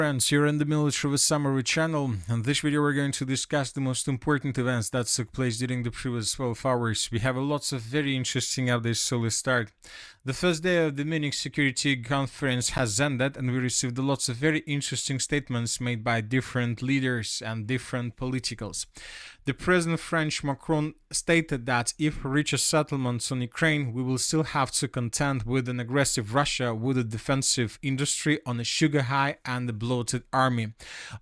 friends, you're in the Military with Summary channel. In this video we're going to discuss the most important events that took place during the previous 12 hours. We have lots of very interesting updates, so let's start. The first day of the Munich Security Conference has ended and we received lots of very interesting statements made by different leaders and different politicals. The President French Macron stated that if we reach a settlement on Ukraine, we will still have to contend with an aggressive Russia with a defensive industry on a sugar high and a bloated army.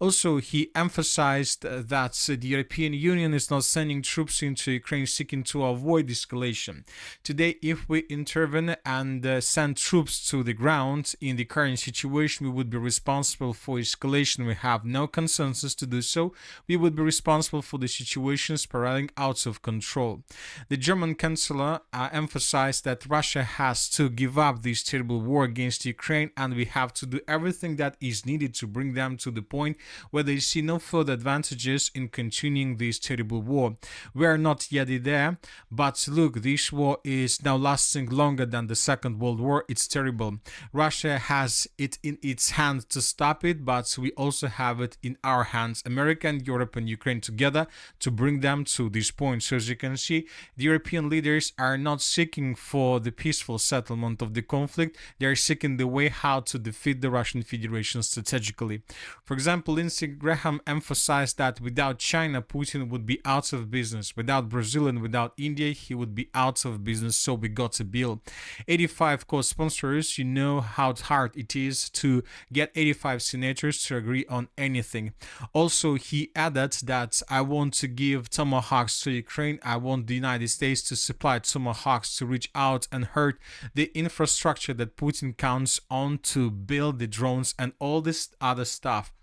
Also, he emphasized that the European Union is not sending troops into Ukraine seeking to avoid escalation. Today, if we intervene and send troops to the ground in the current situation, we would be responsible for escalation. We have no consensus to do so. We would be responsible for the situation spiraling out of control. The German Chancellor emphasized that Russia has to give up this terrible war against Ukraine and we have to do everything that is needed to bring them to the point where they see no further advantages in continuing this terrible war. We are not yet there, but look, this war is now lasting longer than the Second World War. It's terrible. Russia has it in its hands to stop it, but we also have it in our hands. America and Europe and Ukraine together to bring them to this point. So as you can see, the European leaders are not seeking for the peaceful settlement of the conflict. They are seeking the way how to defeat the Russian Federation strategically. For example, Lindsey Graham emphasized that without China, Putin would be out of business. Without Brazil and without India, he would be out of business. So we got a bill. 85 co-sponsors, you know how hard it is to get 85 senators to agree on anything. Also, he added that I want to give tomahawks to Ukraine. I want the United States to supply tomahawks to reach out and hurt the infrastructure that Putin counts on to build the drones and all this other stuff.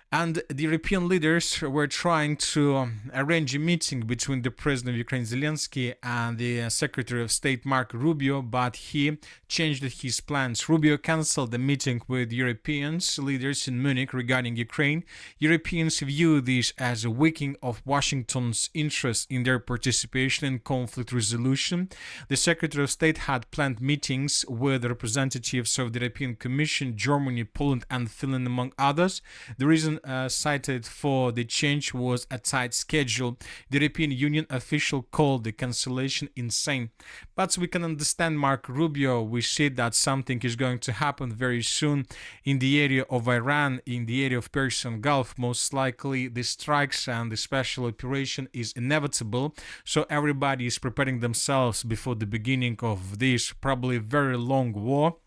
And the European leaders were trying to arrange a meeting between the President of Ukraine, Zelensky, and the Secretary of State, Marco Rubio, but he changed his plans. Rubio cancelled the meeting with European leaders in Munich regarding Ukraine. Europeans view this as a weakening of Washington's interest in their participation in conflict resolution. The Secretary of State had planned meetings with representatives of the European Commission, Germany, Poland, and Finland, among others. The reason cited for the change was a tight schedule. The European Union official called the cancellation insane. But we can understand Marco Rubio. We see that something is going to happen very soon in the area of Iran, in the area of Persian Gulf. Most likely the strikes and the special operation is inevitable. So everybody is preparing themselves before the beginning of this probably very long war.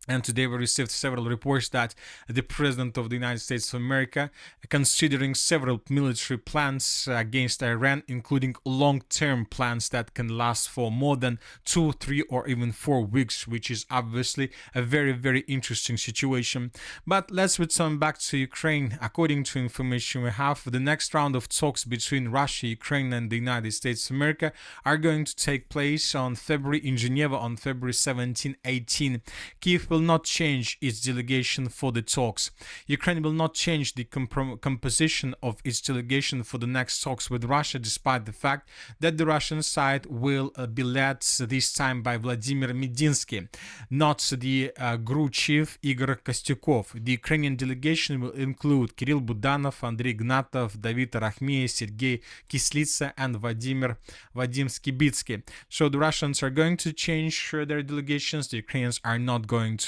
And today we received several reports that the President of the United States of America considering several military plans against Iran, including long-term plans that can last for more than 2, 3, or even 4 weeks, which is obviously a very, very interesting situation. But let's return back to Ukraine. According to information we have, the next round of talks between Russia, Ukraine, and the United States of America are going to take place in Geneva on February 17-18. Kyiv will not change its delegation for the talks. Ukraine will not change the composition of its delegation for the next talks with Russia, despite the fact that the Russian side will be led this time by Vladimir Medinsky, not the GRU chief Igor Kostyukov. The Ukrainian delegation will include Kirill Budanov, Andrei Ignatov, David Arachmey, Sergei Kislitsa, and Vadim Skibitsky. So the Russians are going to change their delegations. The Ukrainians are not going to.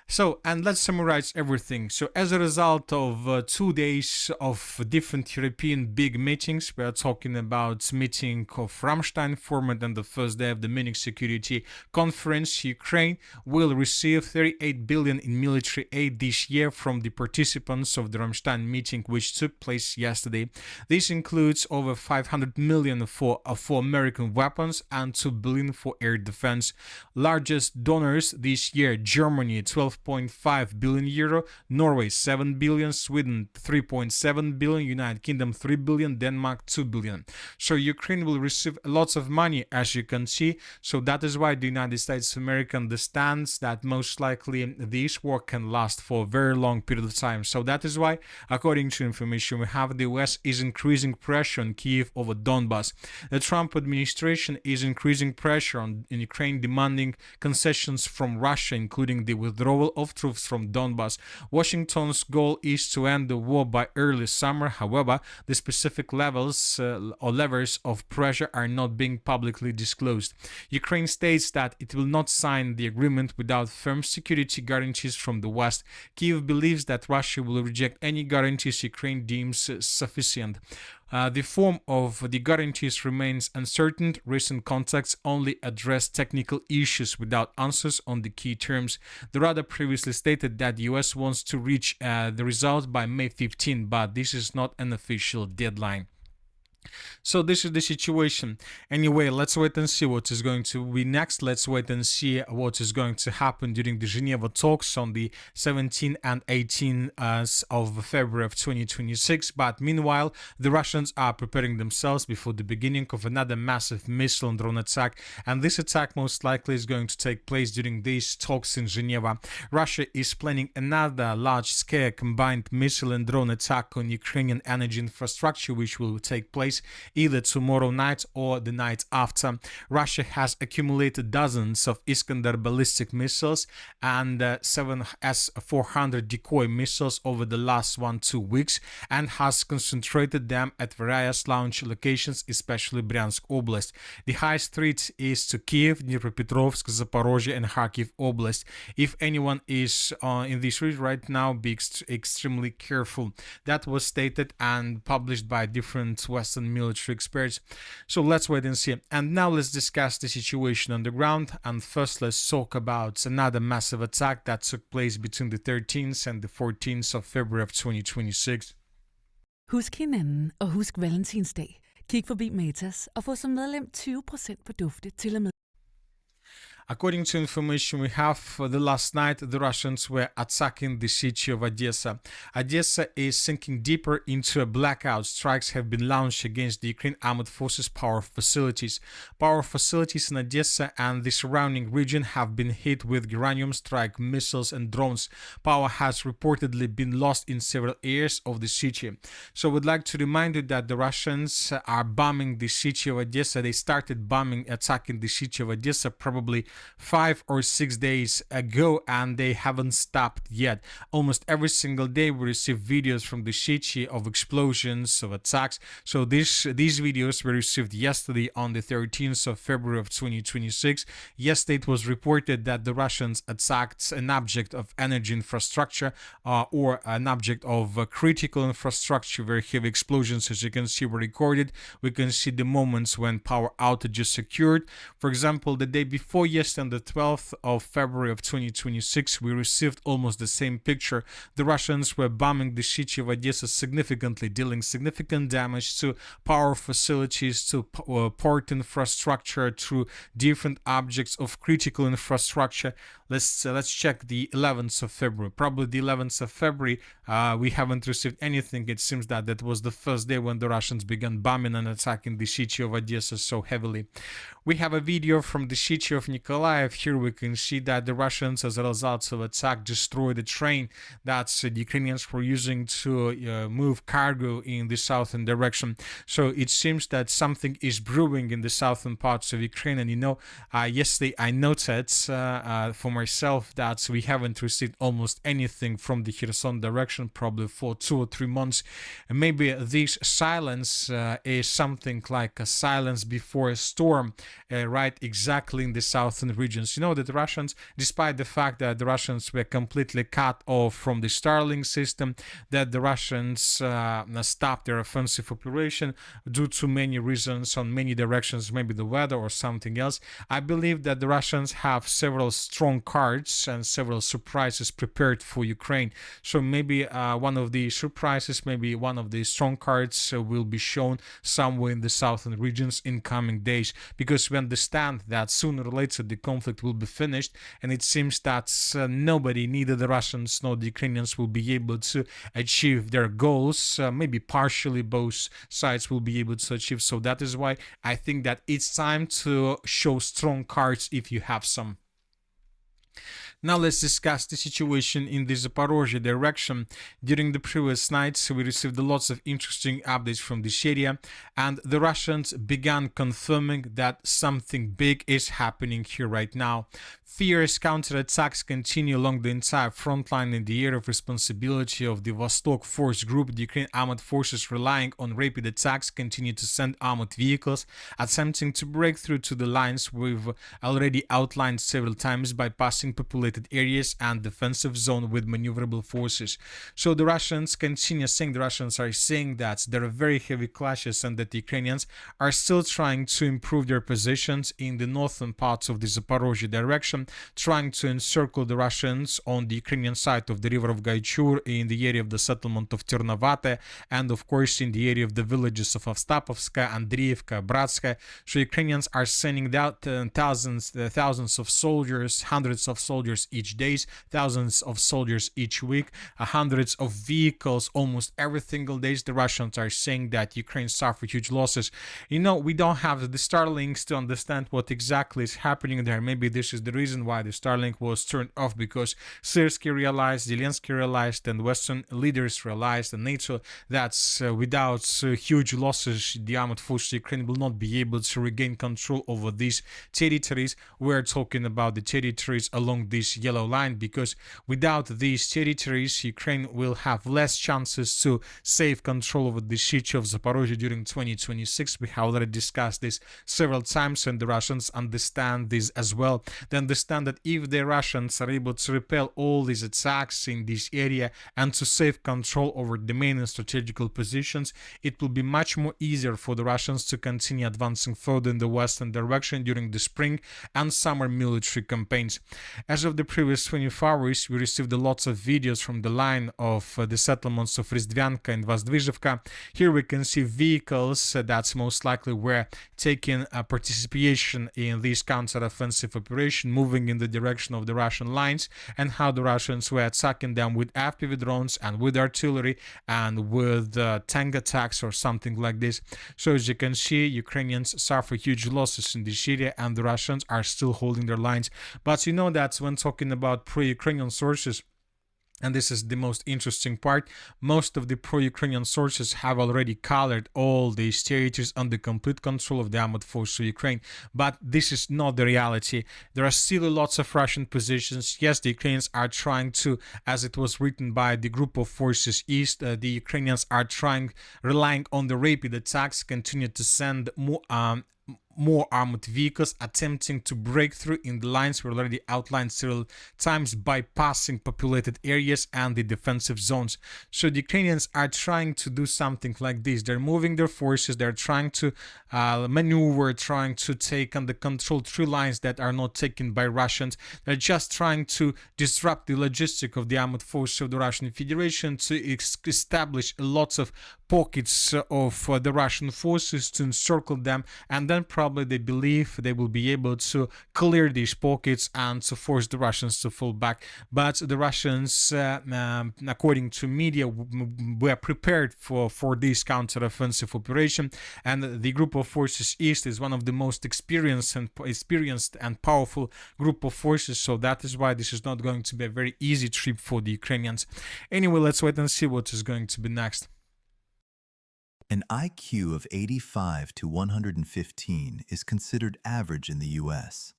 So, and let's summarize everything. So, as a result of 2 days of different European big meetings, we are talking about meeting of Ramstein format and the first day of the Munich Security Conference. Ukraine will receive 38 billion in military aid this year from the participants of the Ramstein meeting, which took place yesterday. This includes over 500 million for American weapons and 2 billion for air defense. Largest donors this year: Germany 12.5 billion euro, Norway 7 billion, Sweden 3.7 billion, United Kingdom 3 billion, Denmark 2 billion. So Ukraine will receive lots of money, as you can see. So that is why the United States of America understands that most likely this war can last for a very long period of time. So that is why, according to information we have, the US is increasing pressure on Kyiv over Donbass. The Trump administration is increasing pressure on Ukraine, demanding concessions from Russia, including including the withdrawal of troops from Donbas. Washington's goal is to end the war by early summer. However, the specific levels or levers of pressure are not being publicly disclosed. Ukraine states that it will not sign the agreement without firm security guarantees from the West. Kyiv believes that Russia will reject any guarantees Ukraine deems sufficient. The form of the guarantees remains uncertain. Recent contacts only address technical issues without answers on the key terms. The Rada previously stated that the US wants to reach the result by May 15, but this is not an official deadline. So this is the situation. Anyway, let's wait and see what is going to be next. Let's wait and see what is going to happen during the Geneva talks on the 17th and 18th of February of 2026. But meanwhile, the Russians are preparing themselves before the beginning of another massive missile and drone attack. And this attack most likely is going to take place during these talks in Geneva. Russia is planning another large-scale combined missile and drone attack on Ukrainian energy infrastructure, which will take place either tomorrow night or the night after. Russia has accumulated dozens of Iskander ballistic missiles and 7 S-400 decoy missiles over the last 1-2 weeks and has concentrated them at various launch locations, especially Bryansk Oblast. The highest threat is to Kiev, Dnipropetrovsk, Zaporozhye and Kharkiv Oblast. If anyone is in this region right now, be extremely careful. That was stated and published by different Western military experts. So let's wait and see. And now let's discuss the situation on the ground. And first, let's talk about another massive attack that took place between the 13th and the 14th of February of 2026. Husk hinanden og husk Valentinsdag. Kig forbi Matas og få som medlem 20% på dufte til og med. According to information we have, the last night the Russians were attacking the city of Odessa. Odessa is sinking deeper into a blackout. Strikes have been launched against the Ukraine Armed Forces power facilities. Power facilities in Odessa and the surrounding region have been hit with uranium strike missiles and drones. Power has reportedly been lost in several areas of the city. So we'd like to remind you that the Russians are bombing the city of Odessa. They started attacking the city of Odessa probably 5 or 6 days ago, and they haven't stopped yet. Almost every single day we receive videos from the city of explosions, of attacks. So these videos were received yesterday on the 13th of February of 2026. Yesterday it was reported that the Russians attacked an object of energy infrastructure or an object of critical infrastructure. Very heavy explosions, as you can see, were recorded. We can see the moments when power outages occurred. For example, the day before yesterday, on the 12th of February of 2026, we received almost the same picture. The Russians were bombing the city of Odessa significantly, dealing significant damage to power facilities, to port infrastructure, to different objects of critical infrastructure. Let's check the 11th of February. Probably the 11th of February, we haven't received anything. It seems that was the first day when the Russians began bombing and attacking the city of Odessa so heavily. We have a video from the city of Nikolaev. Here we can see that the Russians, as a result of attack, destroyed a train that the Ukrainians were using to move cargo in the southern direction. So it seems that something is brewing in the southern parts of Ukraine. And yesterday I noted for myself that we haven't received almost anything from the Kherson direction, probably for 2 or 3 months. And maybe this silence is something like a silence before a storm, right exactly in the southern regions. You know that the Russians, despite the fact that the Russians were completely cut off from the Starlink system, that the Russians stopped their offensive operation due to many reasons on many directions, maybe the weather or something else. I believe that the Russians have several strong cards and several surprises prepared for Ukraine. So maybe one of the surprises, maybe one of the strong cards will be shown somewhere in the southern regions in coming days, because we understand that sooner or later the conflict will be finished, and it seems that nobody, neither the Russians nor the Ukrainians, will be able to achieve their goals. Maybe partially both sides will be able to achieve. So that is why I think that it's time to show strong cards if you have some. Now let's discuss the situation in the Zaporozhye direction. During the previous nights, we received lots of interesting updates from this area, and the Russians began confirming that something big is happening here right now. Fierce counterattacks continue along the entire front line in the area of responsibility of the Vostok Force Group. The Ukrainian armed forces, relying on rapid attacks, continue to send armored vehicles, attempting to break through to the lines we've already outlined several times, bypassing populated areas and defensive zone with maneuverable forces. So the Russians continue saying, the Russians are saying that there are very heavy clashes and that the Ukrainians are still trying to improve their positions in the northern parts of the Zaporozhye direction, trying to encircle the Russians on the Ukrainian side of the river of Gaichur, in the area of the settlement of Ternovate, and of course in the area of the villages of Avstapovska, Andriivka, Bratska. So Ukrainians are sending out thousands of soldiers, hundreds of soldiers each day, thousands of soldiers each week, hundreds of vehicles almost every single day. The Russians are saying that Ukraine suffered huge losses. You know, we don't have the Starlinks to understand what exactly is happening there. Maybe this is the reason why the Starlink was turned off, because Syrskyi realized, Zelensky realized, and Western leaders realized, and NATO, that without huge losses, the armed forces of Ukraine will not be able to regain control over these territories. We're talking about the territories along this yellow line, because without these territories, Ukraine will have less chances to save control over the siege of Zaporozhye during 2026. We have already discussed this several times, and the Russians understand this as well. They understand that if the Russians are able to repel all these attacks in this area and to save control over the main and strategical positions, it will be much more easier for the Russians to continue advancing further in the western direction during the spring and summer military campaigns. As of the previous 24 hours, we received lots of videos from the line of the settlements of Rizdvyanka and Vozdvizhivka. Here we can see vehicles that's most likely were taking participation in this counter-offensive operation, moving in the direction of the Russian lines, and how the Russians were attacking them with FPV drones and with artillery and with tank attacks or something like this. So as you can see, Ukrainians suffer huge losses in this area, and the Russians are still holding their lines. But you know that when talking about pro-Ukrainian sources, and this is the most interesting part, most of the pro-Ukrainian sources have already colored all these territories under complete control of the armed forces of Ukraine. But this is not the reality. There are still lots of Russian positions. Yes, the Ukrainians are trying to, as it was written by the Group of Forces East, the Ukrainians are relying on the rapid attacks, continue to send more armored vehicles, attempting to break through in the lines we already outlined several times, bypassing populated areas and the defensive zones. So the Ukrainians are trying to do something like this. They're moving their forces, they're trying to maneuver, trying to take under control three lines that are not taken by Russians. They're just trying to disrupt the logistic of the armed forces of the Russian Federation, to establish lots of pockets of the Russian forces, to encircle them, and then probably they believe they will be able to clear these pockets and to force the Russians to fall back. But the Russians, according to media, were prepared for this counter-offensive operation, and the Group of Forces East is one of the most experienced and powerful group of forces, so that is why this is not going to be a very easy trip for the Ukrainians. Anyway, let's wait and see what is going to be next. An IQ of 85 to 115 is considered average in the US.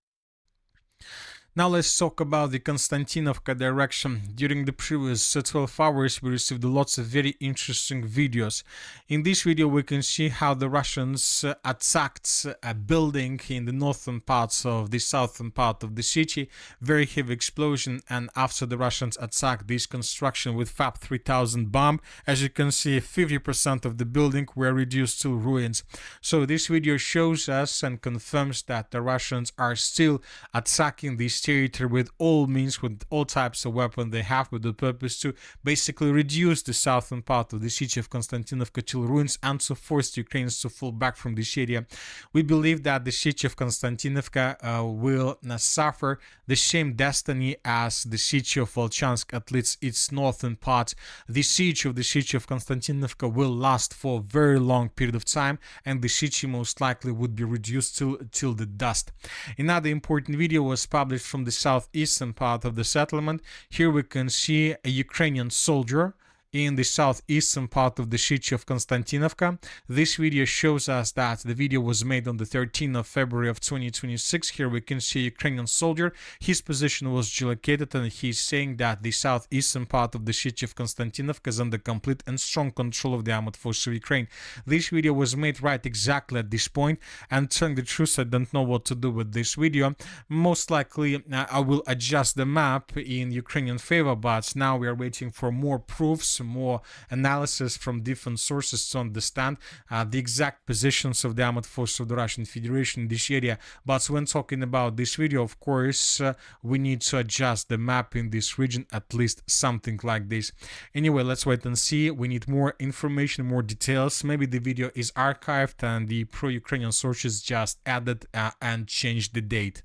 Now let's talk about the Konstantinovka direction. During the previous 12 hours, we received lots of very interesting videos. In this video, we can see how the Russians attacked a building in the northern parts of the southern part of the city. Very heavy explosion, and after the Russians attacked this construction with FAB 3000 bomb, as you can see, 50% of the building were reduced to ruins. So this video shows us and confirms that the Russians are still attacking this territory with all means, with all types of weapons they have, with the purpose to basically reduce the southern part of the city of Konstantinovka to ruins and to force the Ukrainians to fall back from this area. We believe that the city of Konstantinovka will suffer the same destiny as the city of Volchansk, at least its northern part. The siege of the city of Konstantinovka will last for a very long period of time, and the city most likely would be reduced till the dust. Another important video was published from the southeastern part of the settlement. Here we can see a Ukrainian soldier in the southeastern part of the city of Konstantinovka. This video shows us that the video was made on the 13th of February of 2026. Here we can see a Ukrainian soldier. His position was geolocated, and he's saying that the southeastern part of the city of Konstantinovka is under complete and strong control of the armed forces of Ukraine. This video was made right exactly at this point, and telling the truth, I don't know what to do with this video. Most likely I will adjust the map in Ukrainian favor, but now we are waiting for more proofs, more analysis from different sources to understand the exact positions of the armed forces of the Russian Federation in this area. But when talking about this video, of course, we need to adjust the map in this region, at least something like this. Anyway, let's wait and see. We need more information, more details. Maybe the video is archived and the pro-Ukrainian sources just added and changed the date.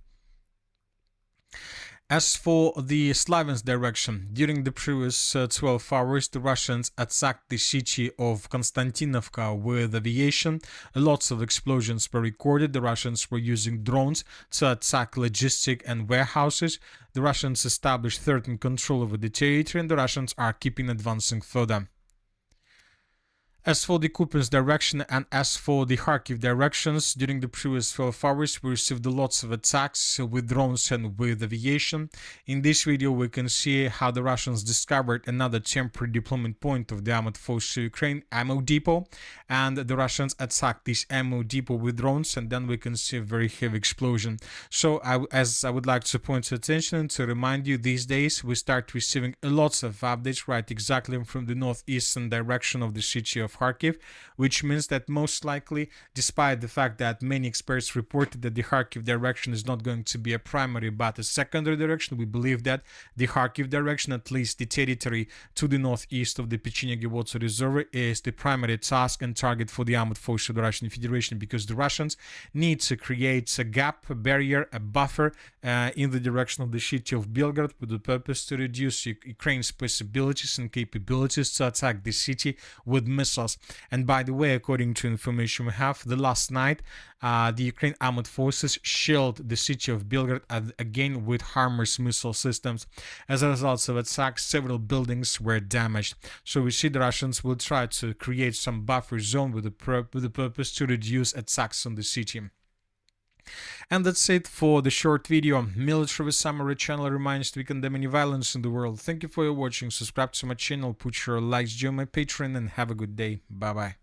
As for the Slaviansk direction, during the previous 12 hours, the Russians attacked the city of Konstantinovka with aviation. Lots of explosions were recorded. The Russians were using drones to attack logistic and warehouses. The Russians established certain control over the territory, and the Russians are keeping advancing further. As for the Kupiansk direction and as for the Kharkiv directions, during the previous 12 hours, we received lots of attacks with drones and with aviation. In this video, we can see how the Russians discovered another temporary deployment point of the armed forces of Ukraine, ammo depot, and the Russians attacked this ammo depot with drones, and then we can see a very heavy explosion. So, as I would like to point your attention to remind you, these days we start receiving lots of updates right exactly from the northeastern direction of the city of Kharkiv, which means that most likely, despite the fact that many experts reported that the Kharkiv direction is not going to be a primary but a secondary direction, we believe that the Kharkiv direction, at least the territory to the northeast of the Pechenegi Water Reservoir, is the primary task and target for the armed forces of the Russian Federation, because the Russians need to create a gap, a barrier, a buffer in the direction of the city of Belgrade with the purpose to reduce Ukraine's possibilities and capabilities to attack the city with missiles. And by the way, according to information we have, the last night the Ukraine armed forces shelled the city of Belgrade again with HIMARS missile systems. As a result of attacks, several buildings were damaged. So we see the Russians will try to create some buffer zone with the purpose to reduce attacks on the city. And that's it for the short video. Military Summary channel reminds to we condemn any violence in the world. Thank you for your watching. Subscribe to my channel, put your likes, join my Patreon, and have a good day. Bye bye.